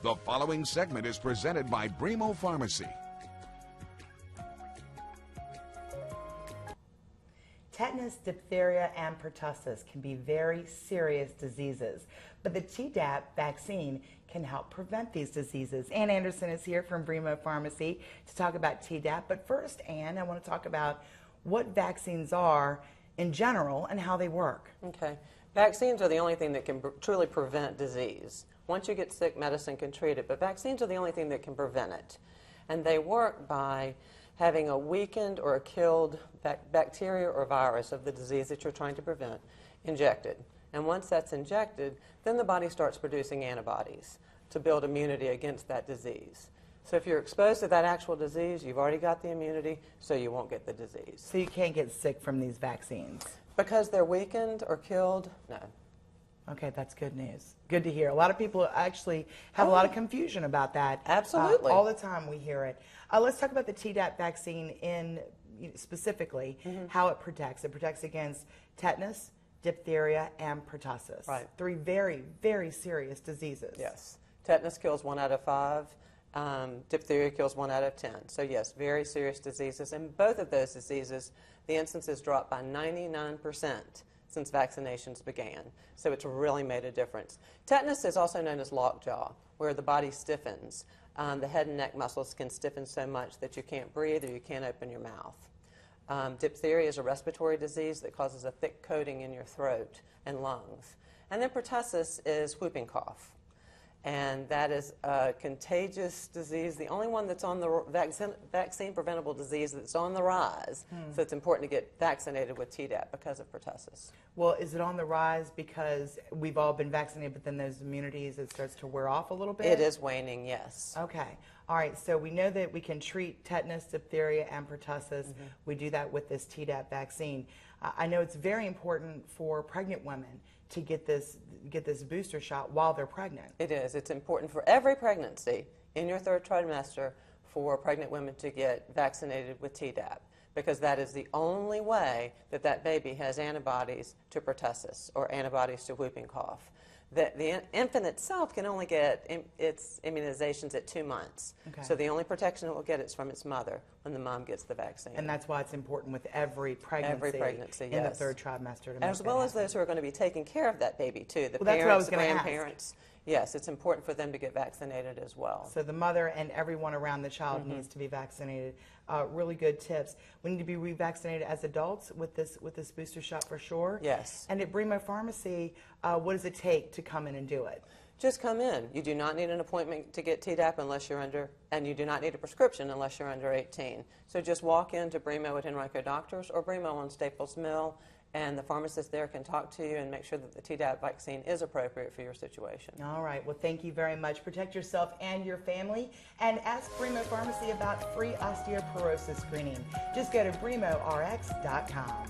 The following segment is presented by Bremo Pharmacy. Tetanus, diphtheria, and pertussis can be very serious diseases, but the Tdap vaccine can help prevent these diseases. Ann Anderson is here from Bremo Pharmacy to talk about Tdap. But first, Ann, I want to talk about what vaccines are in general and how they work. Okay. Vaccines are the only thing that can truly prevent disease. Once you get sick, medicine can treat it, but vaccines are the only thing that can prevent it. And they work by having a weakened or a killed bacteria or virus of the disease that you're trying to prevent injected. And once that's injected, then the body starts producing antibodies to build immunity against that disease. So if you're exposed to that actual disease, you've already got the immunity, so you won't get the disease. So you can't get sick from these vaccines? Because they're weakened or killed, no. Okay, that's good news. Good to hear. A lot of people actually have a lot of confusion about that. Absolutely. All the time we hear it. Let's talk about the Tdap vaccine in specifically, how it protects. It protects against tetanus, diphtheria, and pertussis. Right. 3 very, very serious diseases. Yes. Tetanus kills 1 out of 5. Diphtheria kills 1 out of 10. So yes, very serious diseases. And both of those diseases, the instances dropped by 99% since vaccinations began. So it's really made a difference. Tetanus is also known as lockjaw, where the body stiffens. The head and neck muscles can stiffen so much that you can't breathe or you can't open your mouth. Diphtheria is a respiratory disease that causes a thick coating in your throat and lungs. And then pertussis is whooping cough. And that is a contagious disease, the only one that's on the vaccine preventable disease that's on the rise. So it's important to get vaccinated with Tdap because of pertussis. Well, is it on the rise because we've all been vaccinated, but then those immunities, it starts to wear off a little bit? It is waning, yes. Okay. All right. So we know that we can treat tetanus, diphtheria, and pertussis. We do that with this Tdap vaccine. I know it's very important for pregnant women to get this booster shot while they're pregnant. It is. It's important for every pregnancy in your 3rd trimester for pregnant women to get vaccinated with Tdap, because that is the only way that that baby has antibodies to pertussis or antibodies to whooping cough. The infant itself can only get its immunizations at 2 months. Okay. So the only protection it will get is from its mother when the mom gets the vaccine. And that's why it's important with every pregnancy. Every pregnancy, in the 3rd trimester. As well as those who are going to be taking care of that baby, too. The parents, the grandparents. Yes, it's important for them to get vaccinated as well. So the mother and everyone around the child needs to be vaccinated. Really good tips. We need to be revaccinated as adults with this booster shot for sure. Yes. And at Bremo Pharmacy, what does it take to come in and do it? Just come in. You do not need an appointment to get Tdap unless you're under, and you do not need a prescription unless you're under 18. So just walk into Bremo at Henrico Doctors or Bremo on Staples Mill, and the pharmacist there can talk to you and make sure that the Tdap vaccine is appropriate for your situation. All right. Well, thank you very much. Protect yourself and your family, and ask Bremo Pharmacy about free osteoporosis screening. Just go to BremoRx.com.